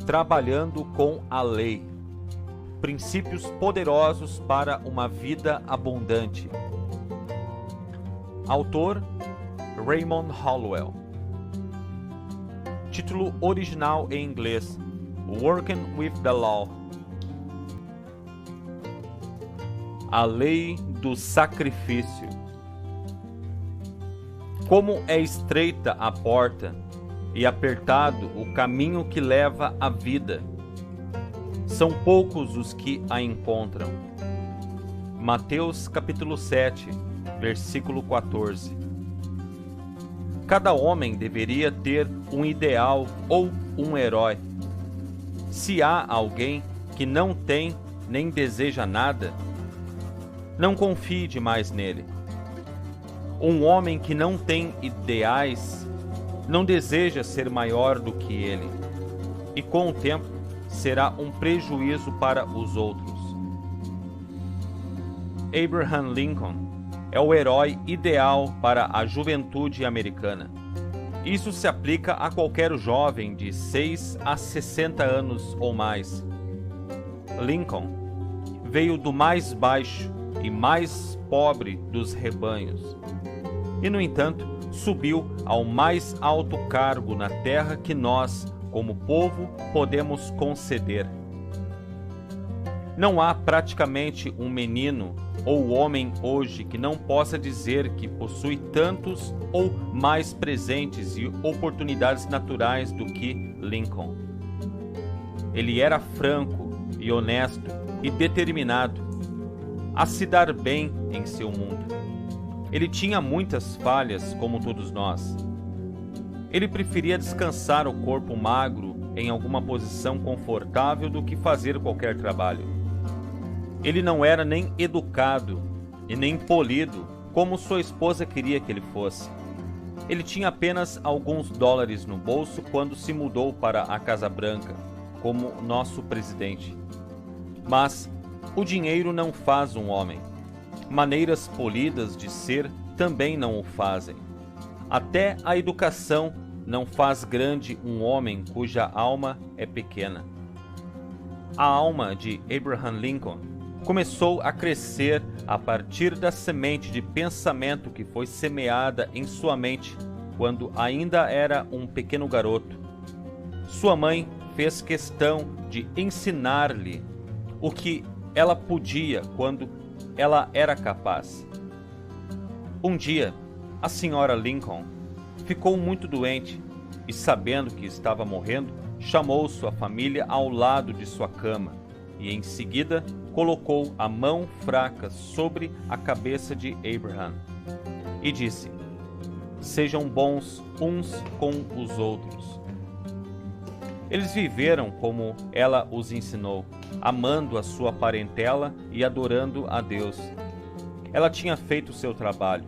Trabalhando com a lei. Princípios poderosos para uma vida abundante. Autor: Raymond Hollowell. Título original em inglês: Working with the Law. A lei do sacrifício. Como é estreita a porta e apertado o caminho que leva à vida. São poucos os que a encontram. Mateus capítulo 7, versículo 14. Cada homem deveria ter um ideal ou um herói. Se há alguém que não tem nem deseja nada, não confie demais nele. Um homem que não tem ideais não deseja ser maior do que ele, e com o tempo será um prejuízo para os outros. Abraham Lincoln é o herói ideal para a juventude americana. Isso se aplica a qualquer jovem de 6 a 60 anos ou mais. Lincoln veio do mais baixo e mais pobre dos rebanhos, e, no entanto, subiu ao mais alto cargo na terra que nós, como povo, podemos conceder. Não há praticamente um menino ou homem hoje que não possa dizer que possui tantos ou mais presentes e oportunidades naturais do que Lincoln. Ele era franco e honesto e determinado a se dar bem em seu mundo. Ele tinha muitas falhas, como todos nós. Ele preferia descansar o corpo magro em alguma posição confortável do que fazer qualquer trabalho. Ele não era nem educado e nem polido como sua esposa queria que ele fosse. Ele tinha apenas alguns dólares no bolso quando se mudou para a Casa Branca, como nosso presidente. Mas o dinheiro não faz um homem. Maneiras polidas de ser também não o fazem. Até a educação não faz grande um homem cuja alma é pequena. A alma de Abraham Lincoln começou a crescer a partir da semente de pensamento que foi semeada em sua mente quando ainda era um pequeno garoto. Sua mãe fez questão de ensinar-lhe o que ela podia quando ela era capaz. Um dia, a senhora Lincoln ficou muito doente e, sabendo que estava morrendo, chamou sua família ao lado de sua cama e, em seguida, colocou a mão fraca sobre a cabeça de Abraham e disse: "Sejam bons uns com os outros." Eles viveram como ela os ensinou, amando a sua parentela e adorando a Deus. Ela tinha feito seu trabalho,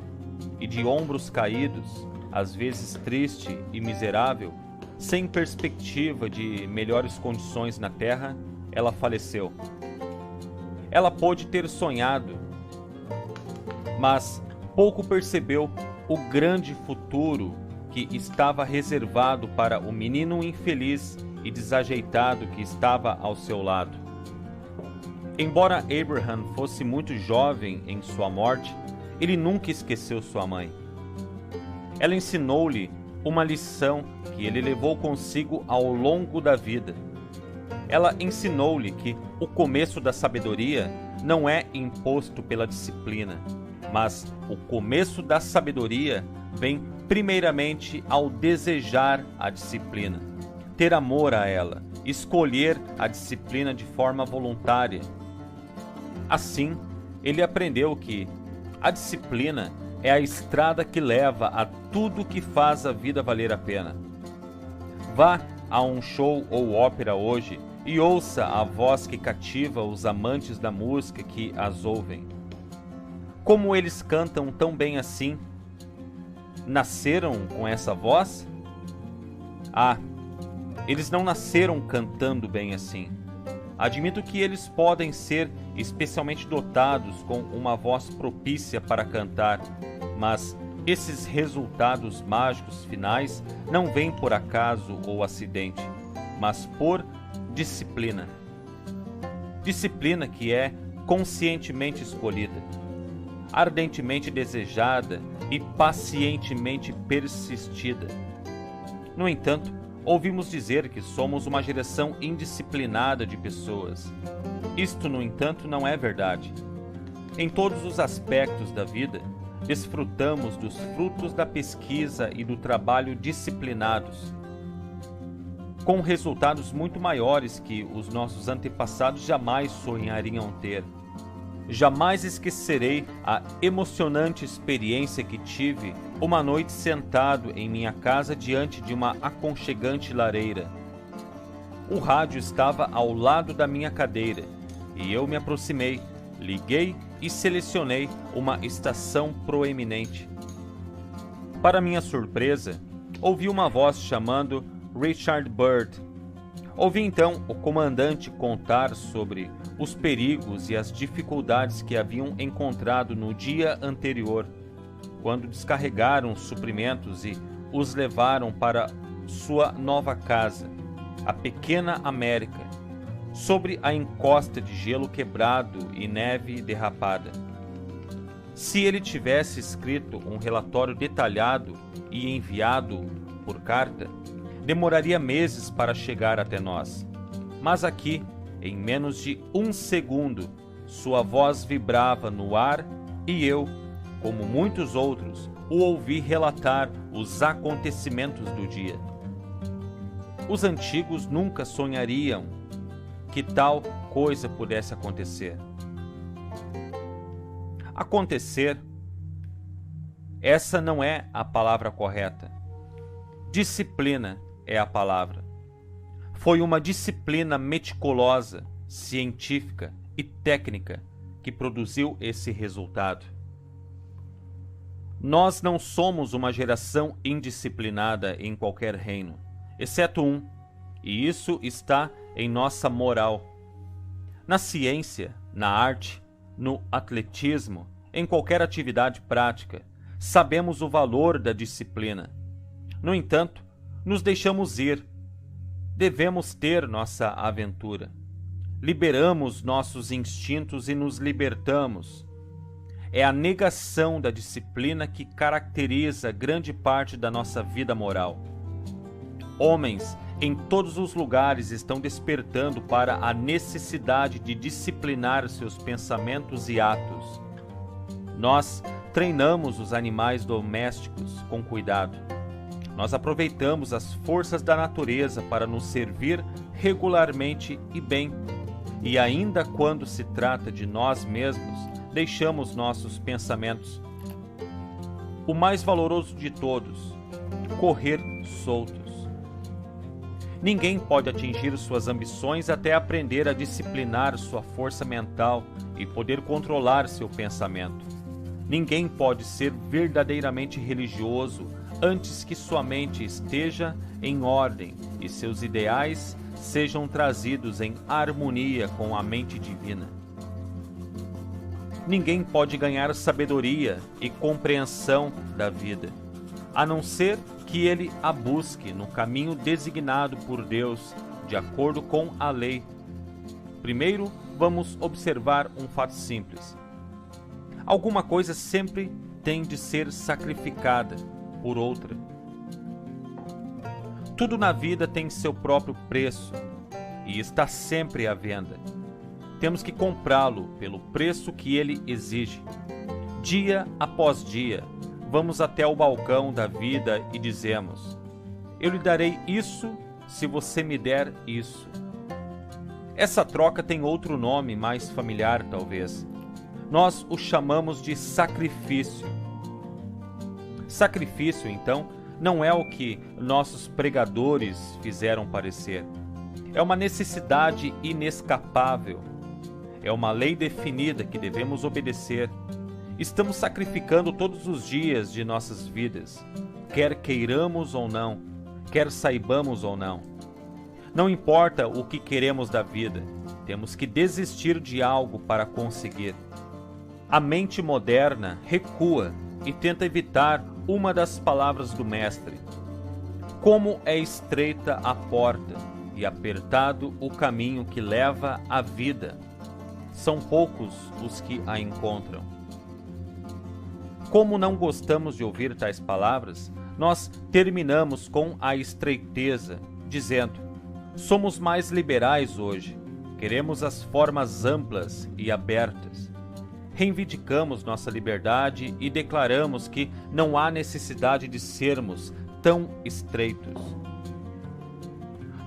e de ombros caídos, às vezes triste e miserável, sem perspectiva de melhores condições na terra, ela faleceu. Ela pôde ter sonhado, mas pouco percebeu o grande futuro que estava reservado para o menino infeliz e desajeitado que estava ao seu lado. Embora Abraham fosse muito jovem em sua morte, ele nunca esqueceu sua mãe. Ela ensinou-lhe uma lição que ele levou consigo ao longo da vida. Ela ensinou-lhe que o começo da sabedoria não é imposto pela disciplina, mas o começo da sabedoria vem primeiramente ao desejar a disciplina, ter amor a ela, escolher a disciplina de forma voluntária. Assim, ele aprendeu que a disciplina é a estrada que leva a tudo que faz a vida valer a pena. Vá a um show ou ópera hoje e ouça a voz que cativa os amantes da música que as ouvem. Como eles cantam tão bem assim? Nasceram com essa voz? Ah, eles não nasceram cantando bem assim. Admito que eles podem ser especialmente dotados com uma voz propícia para cantar, mas esses resultados mágicos finais não vêm por acaso ou acidente, mas por disciplina. Disciplina que é conscientemente escolhida, ardentemente desejada e pacientemente persistida. No entanto, ouvimos dizer que somos uma geração indisciplinada de pessoas. Isto, no entanto, não é verdade. Em todos os aspectos da vida, desfrutamos dos frutos da pesquisa e do trabalho disciplinados, com resultados muito maiores que os nossos antepassados jamais sonhariam ter. Jamais esquecerei a emocionante experiência que tive uma noite sentado em minha casa diante de uma aconchegante lareira. O rádio estava ao lado da minha cadeira e eu me aproximei, liguei e selecionei uma estação proeminente. Para minha surpresa, ouvi uma voz chamando Richard Byrd. Ouvi então o comandante contar sobre os perigos e as dificuldades que haviam encontrado no dia anterior, quando descarregaram suprimentos e os levaram para sua nova casa, a pequena América, sobre a encosta de gelo quebrado e neve derrapada. Se ele tivesse escrito um relatório detalhado e enviado por carta, demoraria meses para chegar até nós. Mas aqui, em menos de um segundo, sua voz vibrava no ar e eu, como muitos outros, o ouvi relatar os acontecimentos do dia. Os antigos nunca sonhariam que tal coisa pudesse acontecer. Acontecer, essa não é a palavra correta. Disciplina é a palavra. Foi uma disciplina meticulosa, científica e técnica que produziu esse resultado. Nós não somos uma geração indisciplinada em qualquer reino, exceto um, e isso está em nossa moral. Na ciência, na arte, no atletismo, em qualquer atividade prática, sabemos o valor da disciplina. No entanto, nos deixamos ir. Devemos ter nossa aventura. Liberamos nossos instintos e nos libertamos. É a negação da disciplina que caracteriza grande parte da nossa vida moral. Homens em todos os lugares estão despertando para a necessidade de disciplinar seus pensamentos e atos. Nós treinamos os animais domésticos com cuidado. Nós aproveitamos as forças da natureza para nos servir regularmente e bem. E ainda quando se trata de nós mesmos, deixamos nossos pensamentos, o mais valoroso de todos, correr soltos. Ninguém pode atingir suas ambições até aprender a disciplinar sua força mental e poder controlar seu pensamento. Ninguém pode ser verdadeiramente religioso antes que sua mente esteja em ordem e seus ideais sejam trazidos em harmonia com a mente divina. Ninguém pode ganhar sabedoria e compreensão da vida, a não ser que ele a busque no caminho designado por Deus, de acordo com a lei. Primeiro, vamos observar um fato simples. Alguma coisa sempre tem de ser sacrificada por outra. Tudo na vida tem seu próprio preço e está sempre à venda. Temos que comprá-lo pelo preço que ele exige. Dia após dia, vamos até o balcão da vida e dizemos: eu lhe darei isso se você me der isso. Essa troca tem outro nome mais familiar, talvez. Nós o chamamos de sacrifício. Sacrifício, então, não é o que nossos pregadores fizeram parecer. É uma necessidade inescapável. É uma lei definida que devemos obedecer. Estamos sacrificando todos os dias de nossas vidas, quer queiramos ou não, quer saibamos ou não. Não importa o que queremos da vida, temos que desistir de algo para conseguir. A mente moderna recua e tenta evitar uma das palavras do Mestre. Como é estreita a porta e apertado o caminho que leva à vida. São poucos os que a encontram. Como não gostamos de ouvir tais palavras, nós terminamos com a estreiteza, dizendo: somos mais liberais hoje, queremos as formas amplas e abertas. Reivindicamos nossa liberdade e declaramos que não há necessidade de sermos tão estreitos.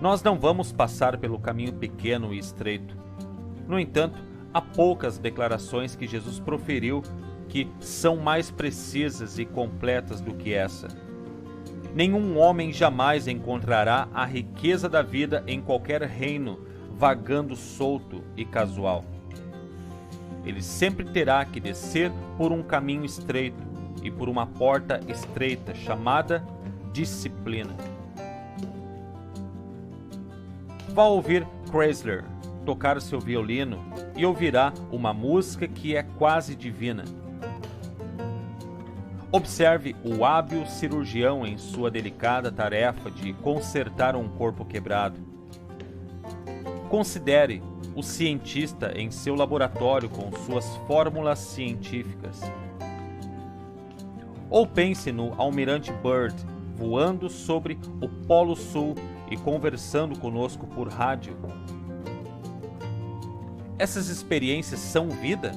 Nós não vamos passar pelo caminho pequeno e estreito. No entanto, há poucas declarações que Jesus proferiu que são mais precisas e completas do que essa. Nenhum homem jamais encontrará a riqueza da vida em qualquer reino, vagando solto e casual. Ele sempre terá que descer por um caminho estreito e por uma porta estreita, chamada disciplina. Vá ouvir Chrysler tocar seu violino e ouvirá uma música que é quase divina. Observe o hábil cirurgião em sua delicada tarefa de consertar um corpo quebrado. Considere o cientista em seu laboratório com suas fórmulas científicas. Ou pense no almirante Byrd voando sobre o Polo Sul e conversando conosco por rádio. Essas experiências são vida?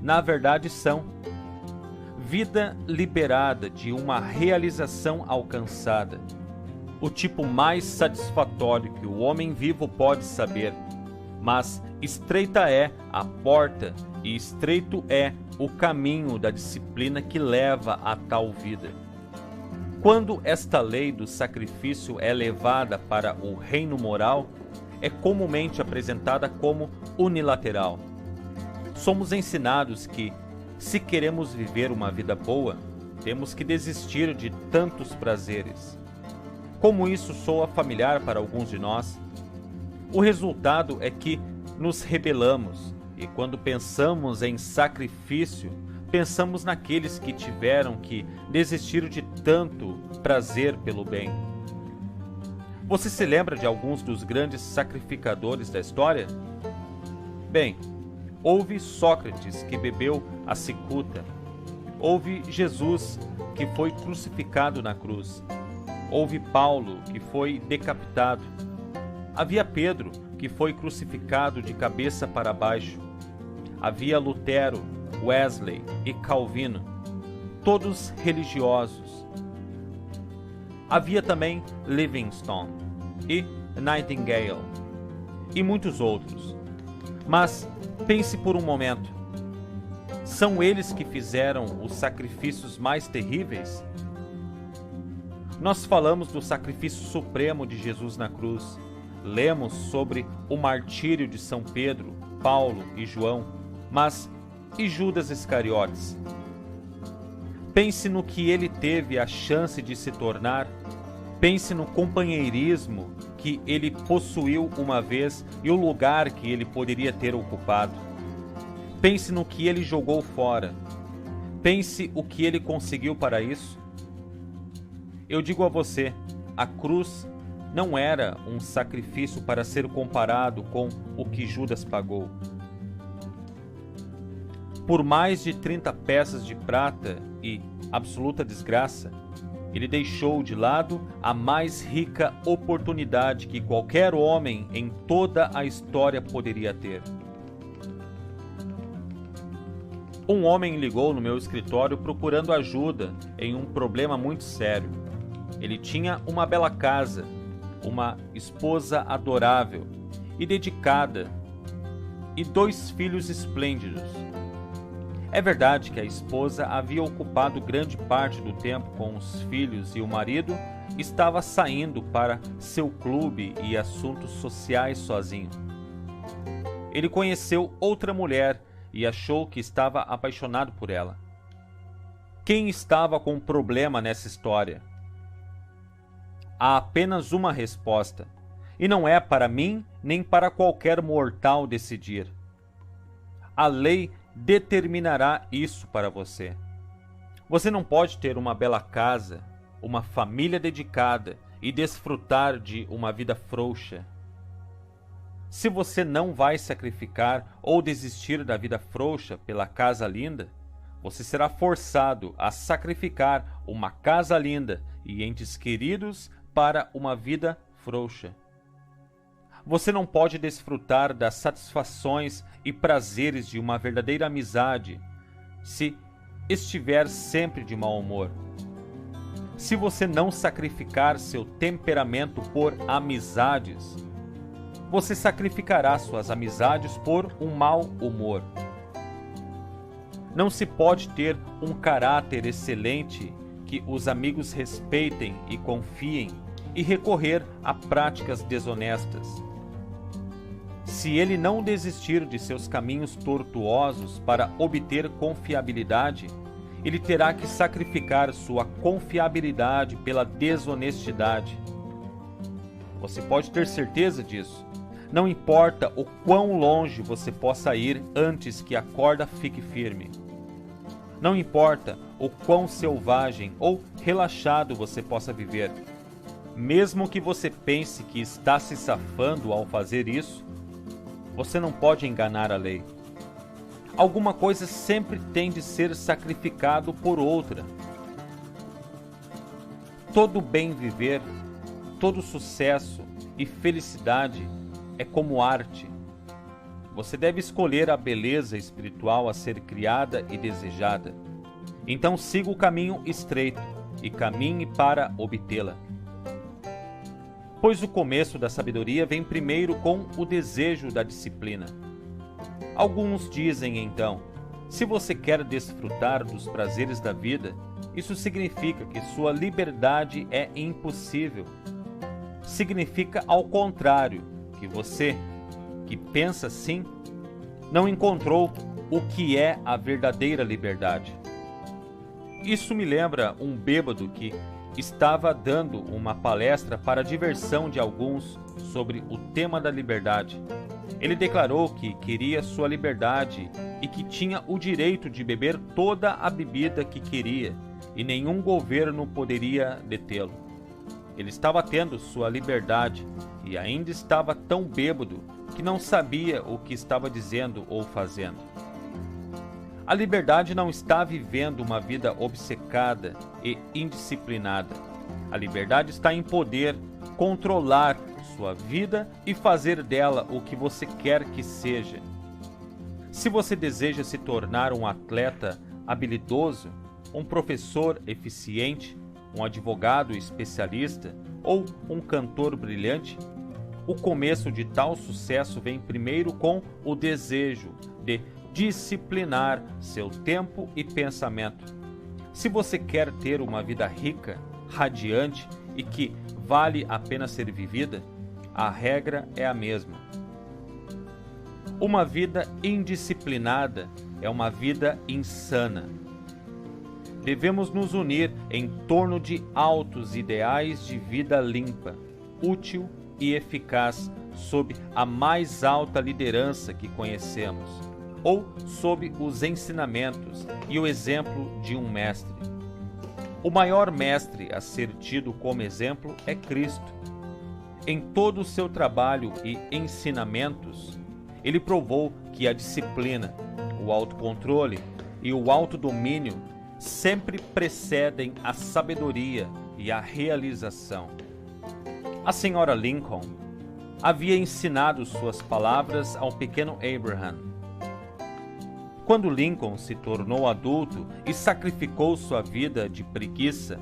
Na verdade, são. Vida liberada de uma realização alcançada. O tipo mais satisfatório que o homem vivo pode saber. Mas estreita é a porta e estreito é o caminho da disciplina que leva a tal vida. Quando esta lei do sacrifício é levada para o reino moral, é comumente apresentada como unilateral. Somos ensinados que, se queremos viver uma vida boa, temos que desistir de tantos prazeres. Como isso soa familiar para alguns de nós, o resultado é que nos rebelamos e, quando pensamos em sacrifício, pensamos naqueles que tiveram que desistir de tanto prazer pelo bem. Você se lembra de alguns dos grandes sacrificadores da história? Bem, houve Sócrates, que bebeu a cicuta. Houve Jesus, que foi crucificado na cruz. Houve Paulo, que foi decapitado. Havia Pedro, que foi crucificado de cabeça para baixo. Havia Lutero, Wesley e Calvino, todos religiosos. Havia também Livingstone e Nightingale e muitos outros. Mas pense por um momento: são eles que fizeram os sacrifícios mais terríveis? Nós falamos do sacrifício supremo de Jesus na cruz. Lemos sobre o martírio de São Pedro, Paulo e João. Mas e Judas Iscariotes? Pense no que ele teve a chance de se tornar. Pense no companheirismo que ele possuiu uma vez e o lugar que ele poderia ter ocupado. Pense no que ele jogou fora. Pense o que ele conseguiu para isso. Eu digo a você, a cruz não era um sacrifício para ser comparado com o que Judas pagou. Por mais de 30 peças de prata e absoluta desgraça, ele deixou de lado a mais rica oportunidade que qualquer homem em toda a história poderia ter. Um homem ligou no meu escritório procurando ajuda em um problema muito sério. Ele tinha uma bela casa, uma esposa adorável e dedicada e 2 filhos esplêndidos. É verdade que a esposa havia ocupado grande parte do tempo com os filhos e o marido estava saindo para seu clube e assuntos sociais sozinho. Ele conheceu outra mulher e achou que estava apaixonado por ela. Quem estava com problema nessa história? Há apenas uma resposta, e não é para mim nem para qualquer mortal decidir. A lei determinará isso para você. Você não pode ter uma bela casa, uma família dedicada e desfrutar de uma vida frouxa. Se você não vai sacrificar ou desistir da vida frouxa pela casa linda, você será forçado a sacrificar uma casa linda e entes queridos para uma vida frouxa. Você não pode desfrutar das satisfações e prazeres de uma verdadeira amizade se estiver sempre de mau humor. Se você não sacrificar seu temperamento por amizades, você sacrificará suas amizades por um mau humor. Não se pode ter um caráter excelente que os amigos respeitem e confiem e recorrer a práticas desonestas. Se ele não desistir de seus caminhos tortuosos para obter confiabilidade, ele terá que sacrificar sua confiabilidade pela desonestidade. Você pode ter certeza disso. Não importa o quão longe você possa ir antes que a corda fique firme. Não importa o quão selvagem ou relaxado você possa viver. Mesmo que você pense que está se safando ao fazer isso, você não pode enganar a lei. Alguma coisa sempre tem de ser sacrificado por outra. Todo bem viver, todo sucesso e felicidade é como arte. Você deve escolher a beleza espiritual a ser criada e desejada. Então siga o caminho estreito e caminhe para obtê-la. Pois o começo da sabedoria vem primeiro com o desejo da disciplina. Alguns dizem então, se você quer desfrutar dos prazeres da vida, isso significa que sua liberdade é impossível. Significa ao contrário, que você, que pensa assim, não encontrou o que é a verdadeira liberdade. Isso me lembra um bêbado que estava dando uma palestra para a diversão de alguns sobre o tema da liberdade. Ele declarou que queria sua liberdade e que tinha o direito de beber toda a bebida que queria e nenhum governo poderia detê-lo. Ele estava tendo sua liberdade e ainda estava tão bêbado que não sabia o que estava dizendo ou fazendo. A liberdade não está vivendo uma vida obcecada e indisciplinada. A liberdade está em poder controlar sua vida e fazer dela o que você quer que seja. Se você deseja se tornar um atleta habilidoso, um professor eficiente, um advogado especialista ou um cantor brilhante, o começo de tal sucesso vem primeiro com o desejo de disciplinar seu tempo e pensamento. Se você quer ter uma vida rica, radiante e que vale a pena ser vivida, a regra é a mesma. Uma vida indisciplinada é uma vida insana. Devemos nos unir em torno de altos ideais de vida limpa, útil e eficaz sob a mais alta liderança que conhecemos, ou sob os ensinamentos e o exemplo de um mestre. O maior mestre a ser tido como exemplo é Cristo. Em todo o seu trabalho e ensinamentos, ele provou que a disciplina, o autocontrole e o autodomínio sempre precedem a sabedoria e a realização. A senhora Lincoln havia ensinado suas palavras ao pequeno Abraham. Quando Lincoln se tornou adulto e sacrificou sua vida de preguiça,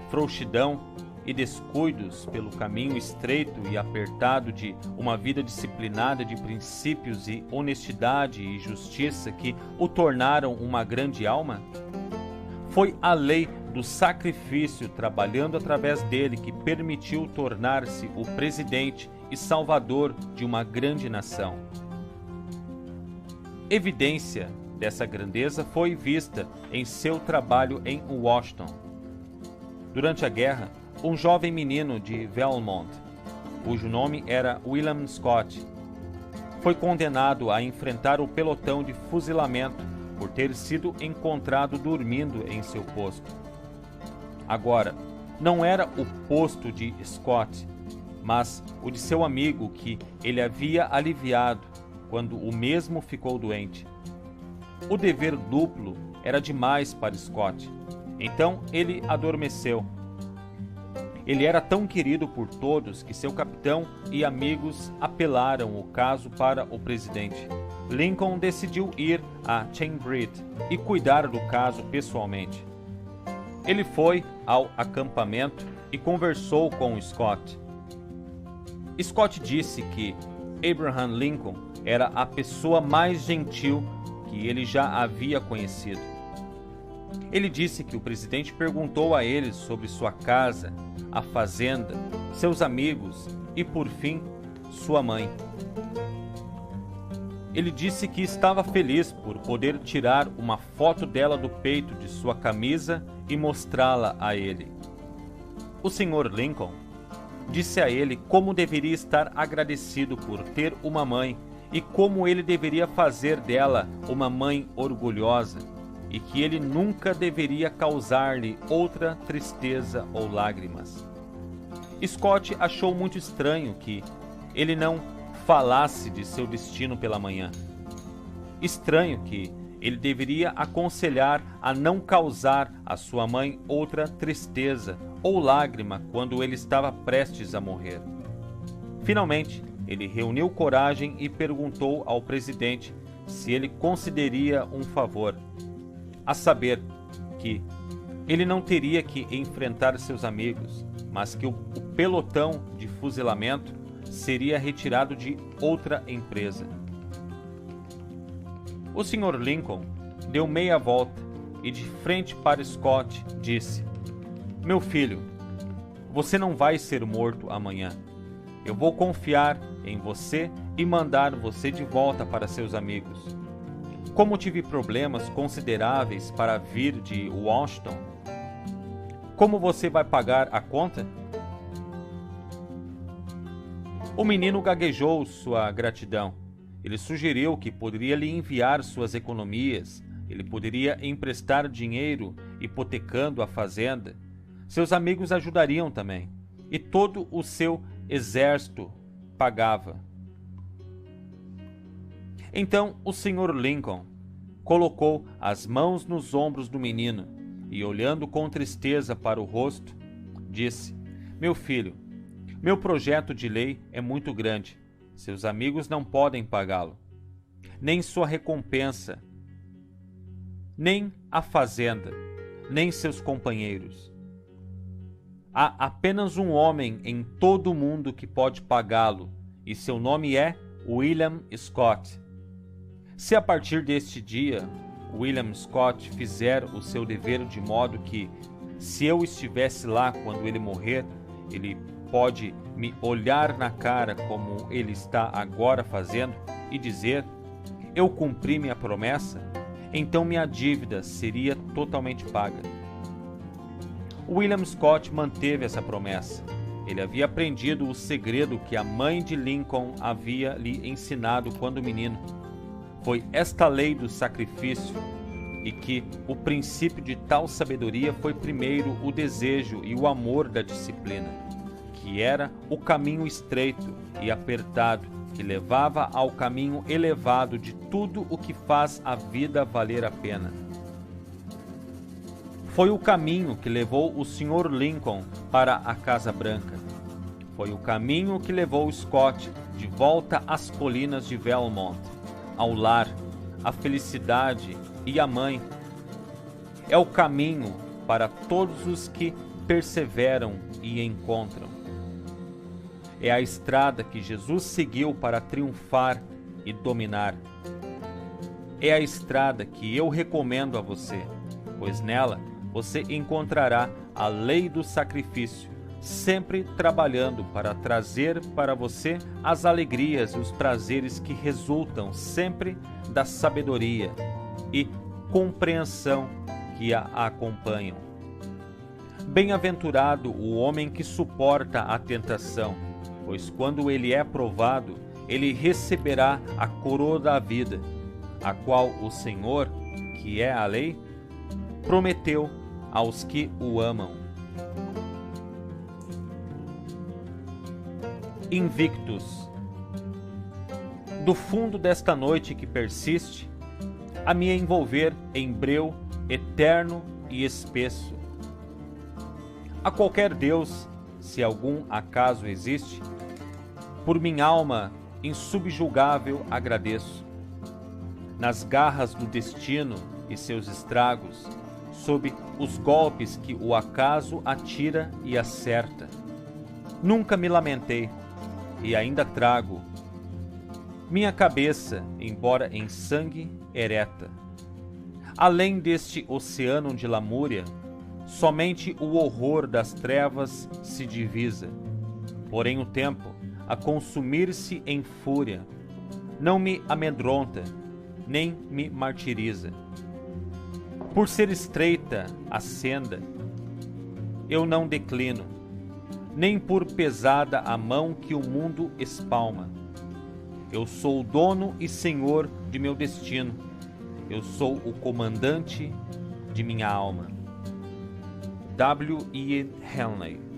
frouxidão e descuidos pelo caminho estreito e apertado de uma vida disciplinada de princípios e honestidade e justiça que o tornaram uma grande alma, foi a lei do sacrifício trabalhando através dele que permitiu tornar-se o presidente e salvador de uma grande nação. Evidência dessa grandeza foi vista em seu trabalho em Washington. Durante a guerra, um jovem menino de Vermont, cujo nome era William Scott, foi condenado a enfrentar o pelotão de fuzilamento por ter sido encontrado dormindo em seu posto. Agora, não era o posto de Scott, mas o de seu amigo que ele havia aliviado quando o mesmo ficou doente. O dever duplo era demais para Scott, então ele adormeceu. Ele era tão querido por todos que seu capitão e amigos apelaram o caso para o presidente. Lincoln decidiu ir a Cambridge e cuidar do caso pessoalmente. Ele foi ao acampamento e conversou com Scott. Scott disse que Abraham Lincoln era a pessoa mais gentil que ele já havia conhecido. Ele disse que o presidente perguntou a ele sobre sua casa, a fazenda, seus amigos e, por fim, sua mãe. Ele disse que estava feliz por poder tirar uma foto dela do peito de sua camisa e mostrá-la a ele. O Sr. Lincoln disse a ele como deveria estar agradecido por ter uma mãe e como ele deveria fazer dela uma mãe orgulhosa e que ele nunca deveria causar-lhe outra tristeza ou lágrimas. Scott achou muito estranho que ele não falasse de seu destino pela manhã. Estranho que ele deveria aconselhar a não causar à sua mãe outra tristeza ou lágrima quando ele estava prestes a morrer. Finalmente, ele reuniu coragem e perguntou ao presidente se ele concederia um favor, a saber que ele não teria que enfrentar seus amigos, mas que o pelotão de fuzilamento seria retirado de outra empresa. O Sr. Lincoln deu meia volta e, de frente para Scott, disse: "Meu filho, você não vai ser morto amanhã. Eu vou confiar em você e mandar você de volta para seus amigos. Como tive problemas consideráveis para vir de Washington, como você vai pagar a conta?" O menino gaguejou sua gratidão. Ele sugeriu que poderia lhe enviar suas economias, ele poderia emprestar dinheiro hipotecando a fazenda. Seus amigos ajudariam também, e todo o seu exército pagava. Então o Sr. Lincoln colocou as mãos nos ombros do menino e, olhando com tristeza para o rosto, disse: "Meu filho, meu projeto de lei é muito grande. Seus amigos não podem pagá-lo. Nem sua recompensa, nem a fazenda, nem seus companheiros. Há apenas um homem em todo o mundo que pode pagá-lo, e seu nome é William Scott. Se a partir deste dia William Scott fizer o seu dever de modo que, se eu estivesse lá quando ele morrer, ele pode me olhar na cara como ele está agora fazendo e dizer: eu cumpri minha promessa, então minha dívida seria totalmente paga." William Scott manteve essa promessa. Ele havia aprendido o segredo que a mãe de Lincoln havia lhe ensinado quando menino. Foi esta lei do sacrifício, e que o princípio de tal sabedoria foi primeiro o desejo e o amor da disciplina, que era o caminho estreito e apertado que levava ao caminho elevado de tudo o que faz a vida valer a pena. Foi o caminho que levou o Sr. Lincoln para a Casa Branca. Foi o caminho que levou Scott de volta às colinas de Vermont, ao lar, à felicidade e à mãe. É o caminho para todos os que perseveram e encontram. É a estrada que Jesus seguiu para triunfar e dominar. É a estrada que eu recomendo a você, pois nela você encontrará a lei do sacrifício, sempre trabalhando para trazer para você as alegrias e os prazeres que resultam sempre da sabedoria e compreensão que a acompanham. Bem-aventurado o homem que suporta a tentação, pois quando ele é provado, ele receberá a coroa da vida, a qual o Senhor, que é a lei, prometeu aos que o amam. invictus. Do fundo desta noite que persiste, a me envolver em breu eterno e espesso. A qualquer Deus, se algum acaso existe, por minha alma insubjugável agradeço. Nas garras do destino e seus estragos, sob os golpes que o acaso atira e acerta, nunca me lamentei, e ainda trago minha cabeça, embora em sangue, ereta. Além deste oceano de lamúria, somente o horror das trevas se divisa. Porém o tempo, a consumir-se em fúria, não me amedronta, nem me martiriza. Por ser estreita a senda, eu não declino, nem por pesada a mão que o mundo espalma. Eu sou o dono e senhor de meu destino. Eu sou o comandante de minha alma. W. Ian Henley.